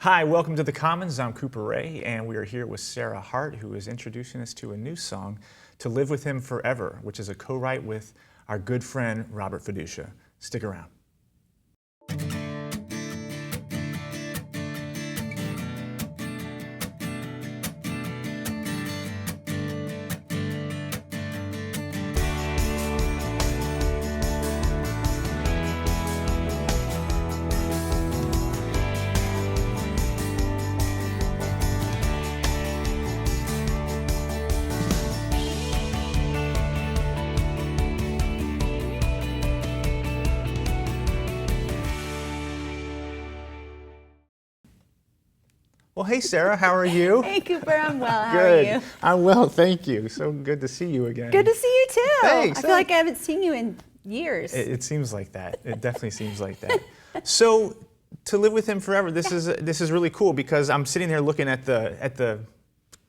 Hi, welcome to The Commons. I'm Cooper Ray, and we are here with Sarah Hart, who is introducing us to a new song, To Live With Him Forever, which is a co-write with our good friend, Robert Feduccia. Stick around. Well, hey, Sarah, how are you? Hey, Cooper, I'm well. How Good. are you? I'm well, thank you. So good to see you again. Good to see you too. Thanks. I feel like I haven't seen you in years. It seems like that. It definitely seems like that. So, To Live With Him Forever, this is really cool because I'm sitting there looking at the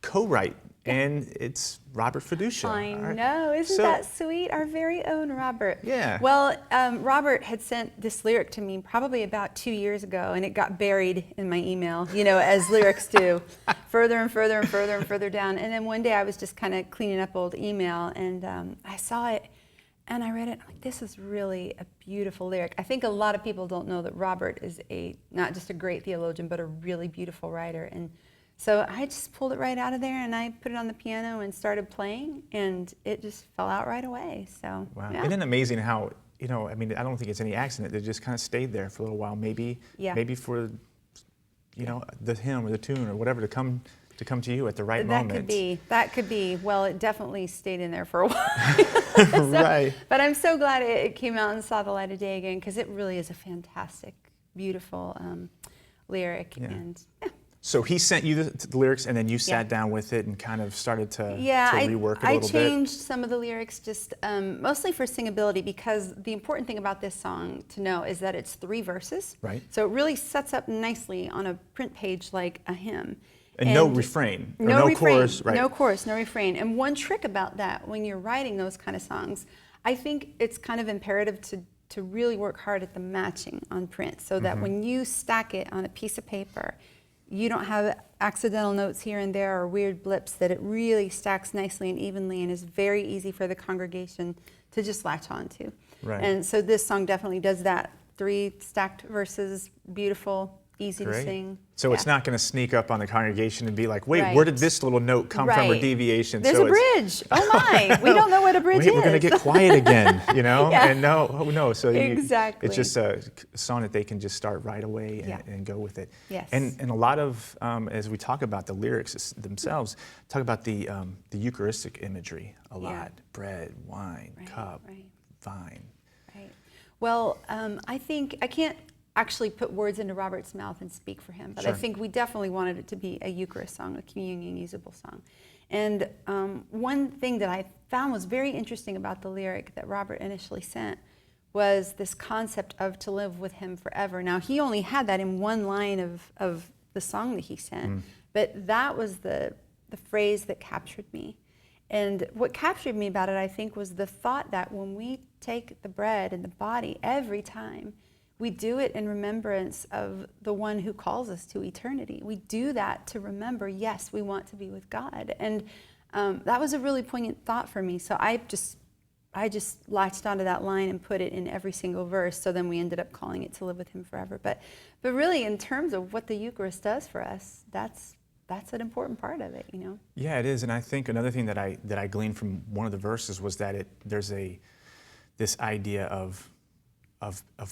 co-write, and it's Robert Feduccia. I know. Isn't that sweet? Our very own Robert. Yeah. Well, Robert had sent this lyric to me probably about 2 years ago, and it got buried in my email, you know, as lyrics do, further and further and further and further down. And then one day I was just kind of cleaning up old email, and I saw it, and I read it. I'm like, this is really a beautiful lyric. I think a lot of people don't know that Robert is not just a great theologian, but a really beautiful writer. And so I just pulled it right out of there and I put it on the piano and started playing, and it just fell out right away. So wow, yeah. Isn't it amazing how, you know, I mean, I don't think it's any accident. They just kind of stayed there for a little while, maybe for, you know, the hymn or the tune or whatever to come to you at the right moment. That could be. Well, it definitely stayed in there for a while. Right. But I'm so glad it came out and saw the light of day again, because it really is a fantastic, beautiful lyric. Yeah. And So he sent you the lyrics, and then you sat down with it and kind of started to rework it a little bit? I changed some of the lyrics just mostly for singability, because the important thing about this song to know is that it's 3 verses. Right. So it really sets up nicely on a print page like a hymn. And no refrain, or no chorus, right? No chorus, no refrain. And one trick about that, when you're writing those kind of songs, I think it's kind of imperative to really work hard at the matching on print, so that when you stack it on a piece of paper, you don't have accidental notes here and there or weird blips, that it really stacks nicely and evenly and is very easy for the congregation to just latch on to. Right. And so this song definitely does that. 3 stacked verses, beautiful, easy to sing. So it's not going to sneak up on the congregation and be like, wait, Right. where did this little note come from, or deviation? There's a bridge. Oh my, we don't know what a bridge is. We're going to get quiet again, you know? Yeah. And no. So Exactly. it's just a song that they can just start right away and go with it. Yes. And a lot of, as we talk about the lyrics themselves, talk about the Eucharistic imagery a lot. Bread, wine, cup, vine. Right. Well, I think I can't actually put words into Robert's mouth and speak for him, but I think we definitely wanted it to be a Eucharist song, a communion usable song. And one thing that I found was very interesting about the lyric that Robert initially sent was this concept of to live with him forever. Now, he only had that in one line of the song that he sent, but that was the phrase that captured me. And what captured me about it, I think, was the thought that when we take the bread and the body every time, we do it in remembrance of the one who calls us to eternity. We do that to remember, yes, we want to be with God. And that was a really poignant thought for me. So I just latched onto that line and put it in every single verse. So then we ended up calling it To Live With Him Forever. But really, in terms of what the Eucharist does for us, that's an important part of it, you know? Yeah, it is. And I think another thing that I gleaned from one of the verses was that there's this idea of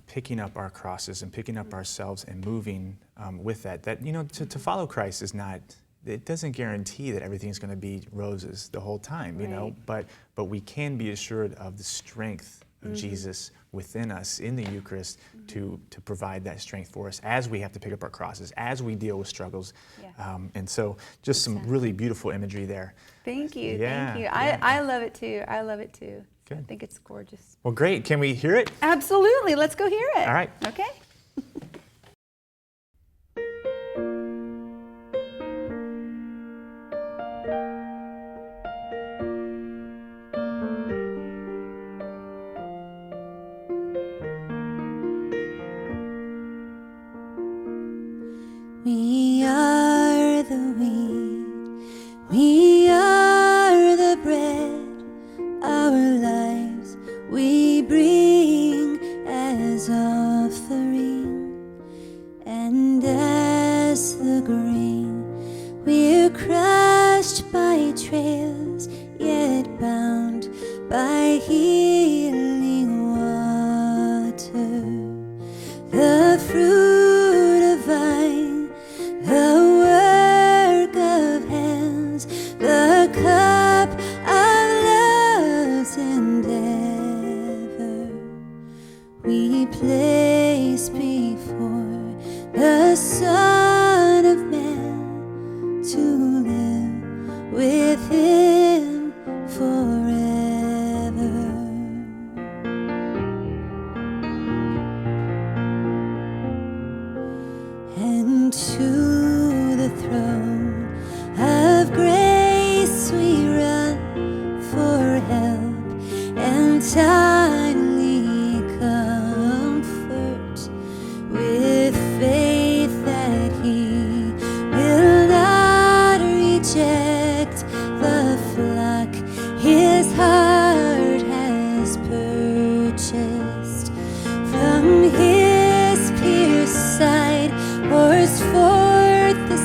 picking up our crosses and picking up ourselves and moving with that. That, you know, to follow Christ is not, it doesn't guarantee that everything's going to be roses the whole time, you know, but we can be assured of the strength of Jesus within us in the Eucharist to provide that strength for us as we have to pick up our crosses, as we deal with struggles. And so just some really beautiful imagery there. Thank you, Yeah, thank you. yeah. I love it too, I love it too. Good. I think it's gorgeous. Well, great. Can we hear it? Absolutely, let's go hear it. All right. Okay. We are the wheat, we are the bread, our lives we bring as offering, and as the grain we're crushed by trails, yet bound by healing water. The fruit of vine, the work of hands, the cup of love's endeavor, we place before the Son of Man to live with Him forever. And to the throne of grace we run for help and timely comfort, with faith that He will not reject the flock His heart has purchased. From His pierced side pours forth the